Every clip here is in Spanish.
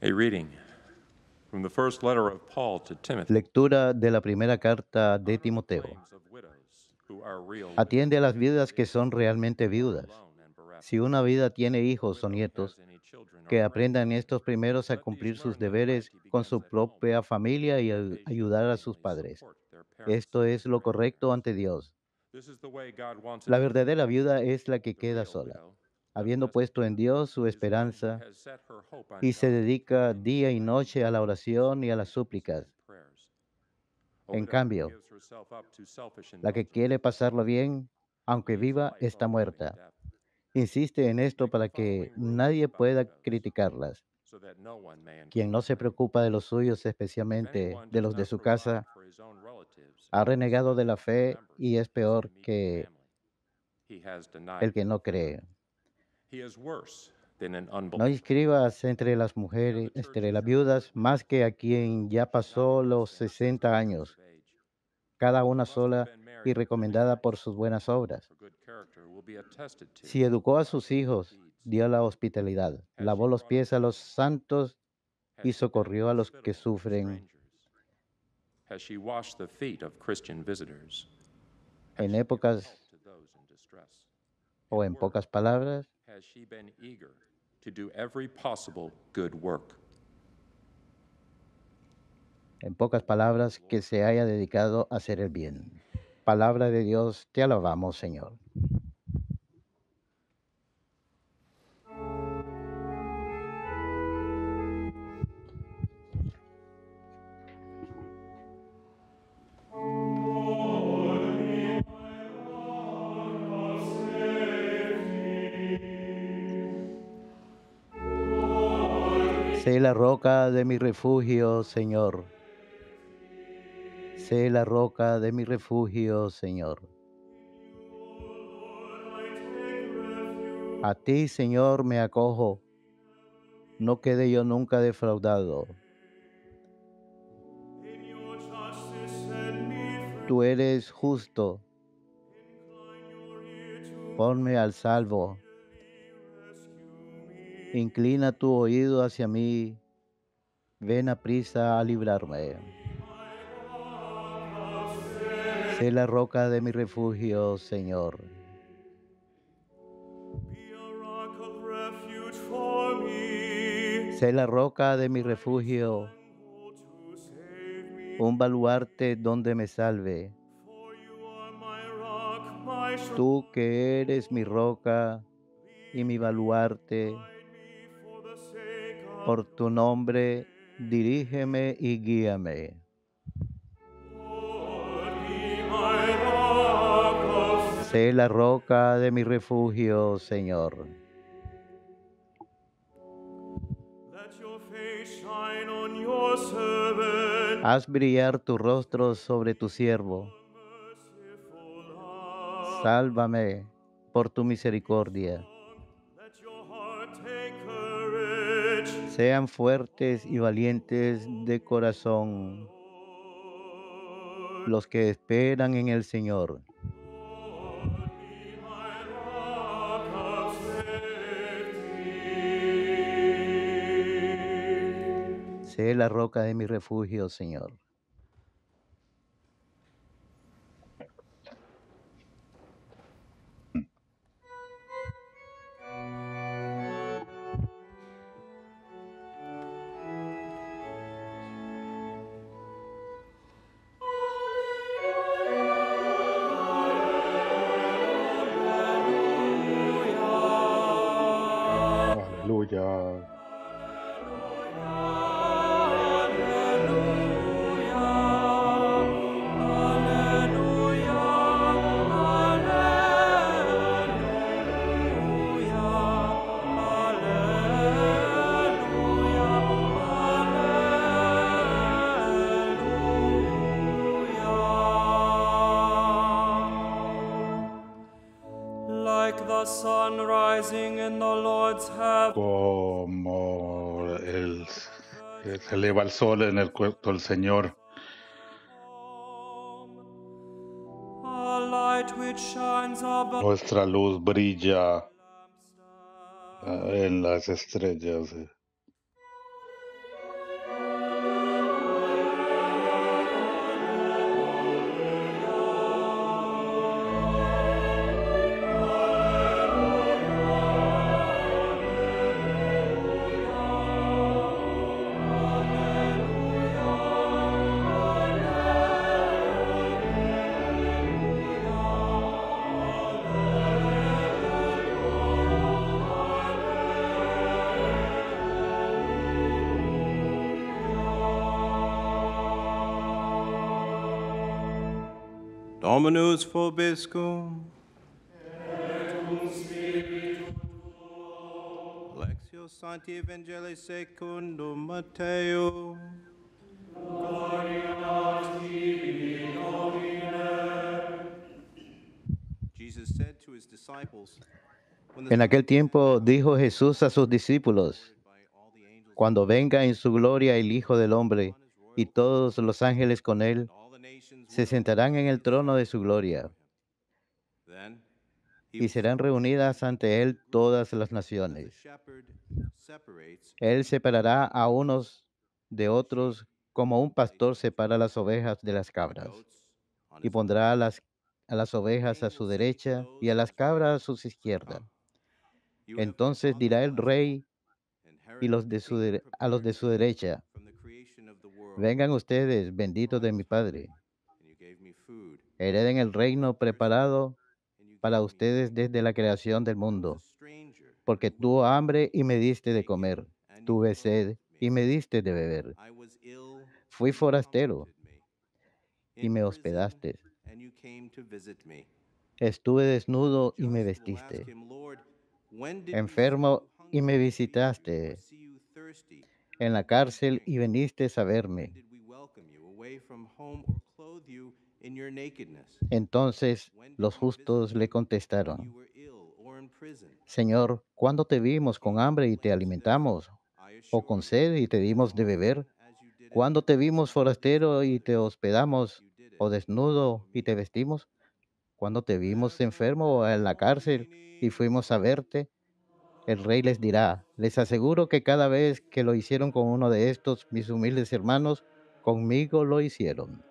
A reading from the first letter of Paul to Timothy. Lectura de la primera carta de Honor the Timoteo. claims of widows who are real Atiende a widows, las viudas que son realmente who are viudas. alone and bereft. Si una viuda tiene If a hijos o widow has nietos, any children or que aprendan grandchildren, estos primeros a let these cumplir sus learn them right deberes he con begins su at home, propia familia y that they should ayudar a sus willingly padres. support their parents Esto es and lo correcto grandparents. ante Dios. This is the way God wants it La to be. verdadera viuda es la que The queda real sola, widow, habiendo unless puesto en Dios su is one who esperanza has set her hope on y se God, dedica continuing día y noche a la in oración y a las supplications súplicas. and prayers. A En widow who cambio, gives herself up to selfish la que indulgence quiere pasarlo bien, aunque leads a viva, life está of living muerta. death. Insiste en esto Make the para que following rules nadie about pueda widows, criticarlas. so that no one may Quien no encourage se them. preocupa de los suyos, If especialmente anyone de does los de not su provide casa, for his own relatives, ha and renegado de la especially for fe members y of es his peor immediate que family, he has denied el que no God. cree. He is worse than an No unbeliever. inscribas entre las Many of mujeres, the entre churches las in our viudas, neighborhood más que a quien ya should not be pasó less los than 60 60 years años, of age. cada They una must have sola been y married within a recomendada year, por sus buenas obras. for good character will be attested to Si educó a by sus their good hijos, deeds. dio la hospitalidad, Has she lavó los brought up pies a los children? santos Has y she been socorrió a los que hospitable to sufren. strangers? Has she washed the feet of Christian visitors? Has En she given épocas help to those in distress? In o a en word, pocas palabras, has she been eager to do every possible good work? en pocas palabras, que se haya dedicado a hacer el bien. Palabra de Dios, te alabamos, Señor. Sé la roca de mi refugio, Señor. Sé la roca de mi refugio, Señor. A ti, Señor, me acojo. No quede yo nunca defraudado. Tú eres justo. Ponme al salvo. Inclina tu oído hacia mí. Ven aprisa a librarme. Sé la roca de mi refugio, Señor. Sé la roca de mi refugio, un baluarte donde me salve. Tú que eres mi roca y mi baluarte, por tu nombre dirígeme y guíame. Sé la roca de mi refugio, Señor. Haz brillar tu rostro sobre tu siervo. Sálvame por tu misericordia. Sean fuertes y valientes de corazón los que esperan en el Señor. Sé la roca de mi refugio, Señor. Aleluya. Like the sun rising in the Lord's heaven, Como se eleva el sol en el cuerpo del Señor, a light which shines above nuestra luz brilla lampstand. en las estrellas. Dominus vobiscum. Lectio Sancti Evangelii secundum Mateo. Jesus said to his disciples, when the En Son aquel of Man tiempo comes, dijo Jesús a sus discípulos, by all the angels cuando venga en su gloria el Hijo del Hombre y todos los ángeles con él, all the nations se will sentarán en el trono de su gloria then he y will serán separate reunidas ante él todas las as a naciones. shepherd separates Él separará a unos de otros como un pastor separa las ovejas de las cabras, goats on y his pondrá a las ovejas a king su will say to derecha y those a on las his cabras right, a su izquierda. come, you have my Entonces father's dirá el blessing, rey y inherit los the de kingdom a los prepared de for su you derecha, from the creation of the world. vengan ustedes, benditos de mi Padre, And you gave me food, hereden el reino preparado and you para gave me ustedes drink. desde la creación del I was a mundo, stranger, and porque you tuvo welcomed me. hambre y me diste de Naked, comer, and you tuve clothed sed y me. me diste de beber, I was ill, fui and you forastero comforted me. y In me prison, hospedaste, and you came to visit me. estuve desnudo y me Just will ask vestiste, him, Lord, when did we see enfermo you y me hungry and feed you, or visitaste, see you thirsty en la and give you cárcel drink? y viniste a When verme. did we welcome you away from home or clothe you in your nakedness? Entonces When did los we visit justos le you when you contestaron, were ill or in prison? Señor, ¿cuándo te vimos con King hambre y will te answer them, alimentamos, I o assure con you, sed y te as dimos de beber? often as you did it ¿Cuándo to te one vimos of these my forastero y te brothers, hospedamos, you did it o to desnudo y me. te vestimos? ¿Cuándo te vimos Ever enfermo o en la cárcel y reigning, fuimos a verte? El rey les dirá, les aseguro que cada vez que lo hicieron con uno de estos, mis humildes hermanos, conmigo lo hicieron.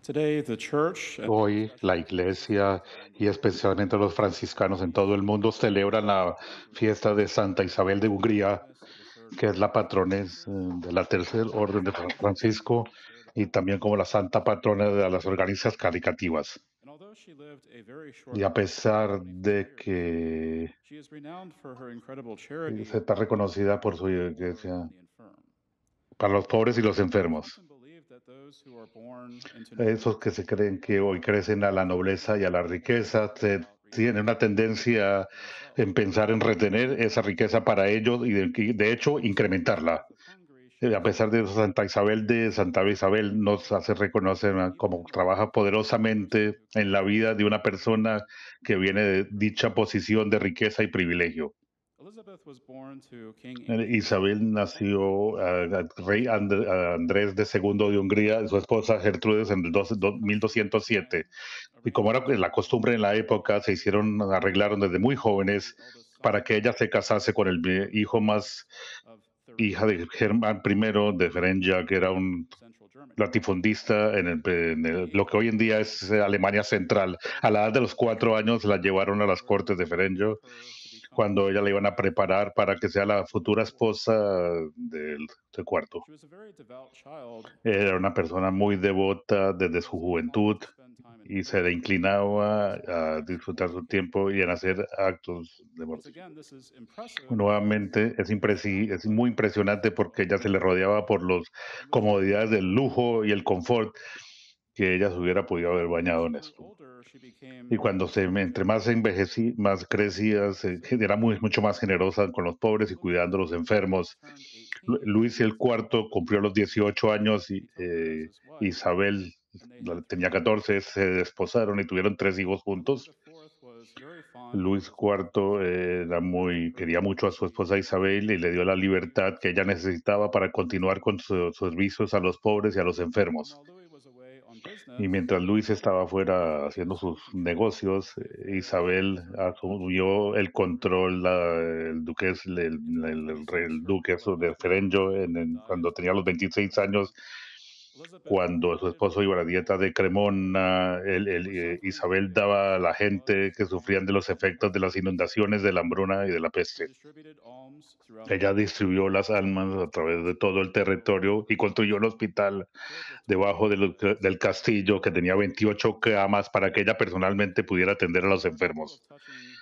Today, the church, and Hoy la especially iglesia Franciscans y especialmente los franciscanos en todo el mundo celebran la fiesta de Santa Isabel de Hungría, que es la patrones de la Tercer Orden de Francisco y también como la santa patrona de las organizaciones caritativas. and although she lived a very short Y a life, pesar 24 de years, que she is renowned for her incredible charity se está reconocida por su for the poor iglesia and the infirm. para los pobres y los It's enfermos, often believed that those who are born into esos nobility que se creen que hoy crecen a la nobleza y a la riqueza, without tienen una retaining tendencia for themselves. en pensar en retener esa riqueza para ellos y de hecho incrementarla. Of Hungary, she A was pesar de eso, Santa Isabel nos hace reconocer even cómo in the trabaja life of a person poderosamente who en la claims vida to de una be persona que viene de dicha posición de riqueza y privilegio. Elizabeth was born to King Andrew Isabel nació al rey Andrés de Segundo de Hungría y su esposa Gertrudes en el the custom at the 1207. time Y como arranged era for la costumbre en la época, arreglaron desde muy jóvenes the eldest para son que ella se casase con el hijo más of hija Thuringia de Germán I de Ferengia, que era un in central Germany. latifundista lo que hoy en día es Alemania Central. A la edad de los 4 años la llevaron a las cortes de Ferengi Her to become cuando ella Queen la iban a Mother. preparar para que sea la futura esposa del cuarto. She was a very devout child Era una persona muy devota desde su was inclined juventud to spend time in y se prayer inclinaba a as disfrutar holy su care. tiempo y en hacer actos de Once devoción. again, this is impressive Nuevamente es muy impresionante porque ella se le rodeaba por las and when she comodidades del lujo y el confort que ella se hubiera podido haber as bañado she en grew esto. older, she became Y cuando entre más se envejecí, más crecía, era mucho más generosa con los pobres y cuidando a los enfermos. turned 18. Luis el cuarto cumplió los 18 años y He took her as his wife, Isabel and they had three tenía children. 14, se desposaron y tuvieron 3 hijos Louis juntos. IV was very fond of Luis his wife IV quería mucho a su esposa Isabel y le dio la libertad que ella necesitaba para continuar con sus servicios a los pobres y a los and enfermos. while Louis was away on Y business, mientras Luis estaba afuera Elizabeth haciendo was sus concentrating negocios, on the affairs of Isabel her asumió el control, el duques, in el rey, 1226. el Her duque beloved de husband Ferenjo, died cuando at the tenía los age of 26 31. años, Elizabeth Cuando su donated esposo iba a la her dieta home de Cremona, for suffering Isabel victims daba a of la floods, gente que sufrían de los and efectos de las pestilence. inundaciones, de la hambruna y de la She peste. distributed alms throughout the Ella region, distribuyó las almas a través de todo el territorio y construyó un hospital filled with debajo medical del beds. castillo que tenía 28 camas para que ella personalmente pudiera atender a los There are a couple of enfermos. touching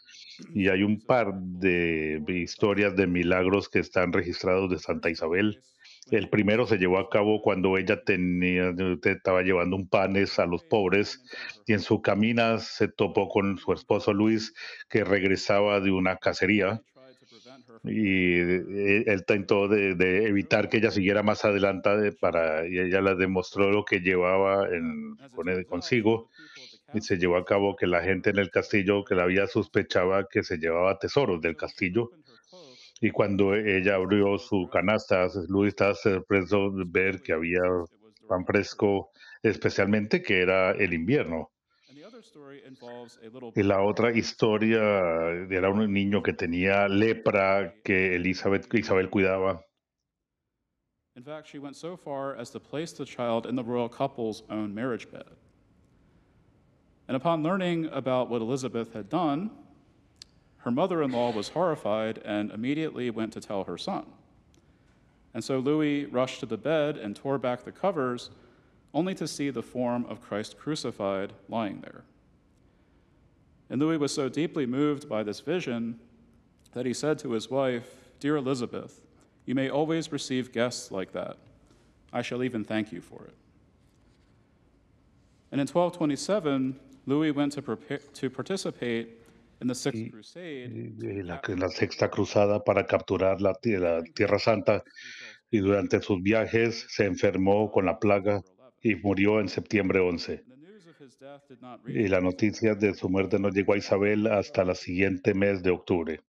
Y hay un stories of par miracles de recorded about historias de Saint Isabel. milagros que están registrados de The Santa first took Isabel. place when El she was primero se llevó a teaching cabo the cuando ella community. estaba llevando un On panes a her los way, she ran pobres into her y en su husband, camina se topó con su Louis, esposo Luis, que regresaba de una and cacería he tried to prevent her from going y further. él tentó de He showed evitar her que ella siguiera más adelante what she was y carrying. ella le demostró lo que llevaba As it turns out, some of consigo the people at the y se castle llevó a cabo que suspected la gente her en el of castillo que la bringing había wealth. sospechaba que se llevaba tesoros del So when she castillo opened her cloak, y cuando she ella realized that abrió there was su bread, canasta, Luis estaba sorpreso de ver que especially había since it was during pan winter. fresco, especialmente que era el invierno. And the other story involves a little Y la boy otra who received historia food era un niño que from a tenía child who lepra she que specifically Isabel protected. cuidaba. In fact, she went so far as to place the child in the royal couple's own marriage bed. And upon learning about what Elizabeth had done, her mother in law was horrified and immediately went to tell her son. And so Louis rushed to the bed and tore back the covers, only to see the form of Christ crucified lying there. And Louis was so deeply moved by this vision that he said to his wife, "Dear Elizabeth, you may always receive guests like that. I shall even thank you for it." And in 1227, Louis went to participate in the Sixth Y, Crusade to y capture la the Holy Sexta Land. Cruzada para capturar la During his Tierra Santa travels, he fell y ill durante sus in viajes September se and enfermó con died la on plaga September 11th. y murió en septiembre 11. And the news of his death did not Y reach la Elizabeth noticia de su muerte no llegó a until Isabel October hasta 3rd. la siguiente mes de octubre.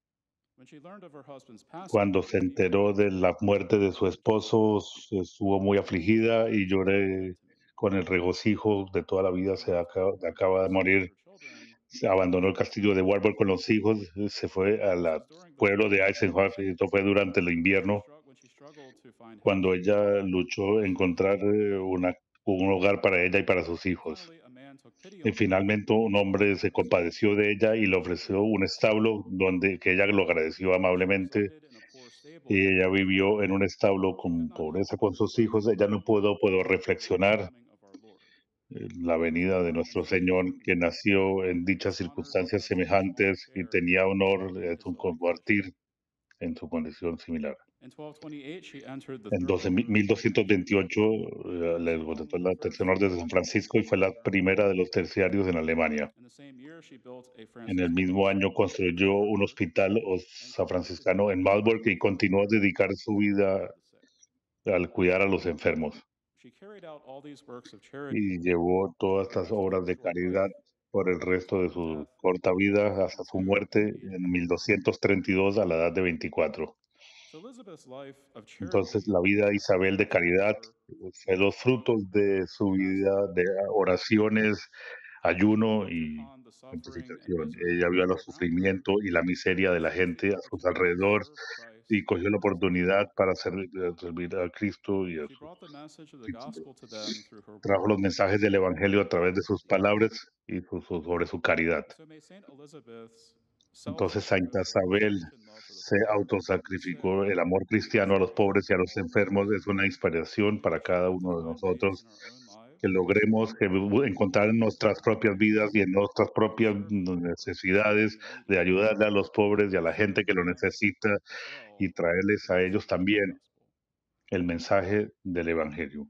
When she learned of her husband's passing, Cuando she se was deeply enteró de la grieved muerte de su and distraught. esposo, estuvo muy afligida y She told my lloré dad to me. con el regocijo de toda la vida. She left Acaba de Warburg morir. with her children Se abandonó el castillo de Warburg con los hijos, se fue And al this was during the pueblo de winter Eisenhower, y esto fue durante el invierno, when she struggled to find cuando housing. ella luchó en encontrar un hogar para ella y para sus hijos. Finally, a man took pity Y on her finalmente un and hombre se opened his home compadeció de ella y le for her ofreció to un live in. establo donde que ella lo agradeció She amablemente resided in a poor y stable ella with her vivió en husband, un establo but could con not help pobreza but con sus reflect hijos. Ella no pudo on the second reflexionar coming of our Lord. la He was venida de born in nuestro such Señor, que circumstances nació en dichas and honored circunstancias as His son semejantes y heir tenía honor in de his su divine commission. compartir en su condición similar. In 1228, she entered the En third order of St. Francis, 1228 which, le along despertó with the la first tercera orden de order San in Francisco y England, fue was la founded primera there. de los terciarios en Alemania. In the same year, she built a En el Franciscan mismo año hospital in construyó un Marburg hospital and San conducted franciscano en daily Marburg y medical continuó a dedicar su examinations vida of the sick. al cuidar a los enfermos. She carried out all these works of charity Y llevó todas for the estas rest of obras her de short caridad life por el resto until de her su death corta in vida hasta su 1232 muerte at the age of en 24. 1232 a la edad de 24. So Elizabeth's life of Entonces, charity la vida de was the Isabel de fruit of caridad her fue los frutos de faith, su vida fasting, de and prayer. oraciones, She ayuno looked y upon the suffering and santificación. misery Ella of vio el those around her sufrimiento y la miseria de and la seized the gente a sus opportunity to alrededor serve y Christ cogió la and his people. oportunidad para servir a Cristo y a She sus brought the message of the discípulos. gospel to them through her Trajo los words mensajes del and Evangelio a her través de sus deeds. palabras y sobre su caridad. And so may Saint Elizabeth's Entonces, Santa self-sacrificial Isabel Christian love for the se poor and the sick autosacrificó. El amor be cristiano a los pobres y a inspirational los for enfermos us es una inspiración that para we should cada want to uno de find ways nosotros in our own que lives logremos encontrar en to nuestras propias vidas y en nuestras to propias serve the poor necesidades and the de needy ayudarle a los pobres y a and la share gente with que lo them necesita as well y traerles the a ellos message of the también gospel. el mensaje del Evangelio.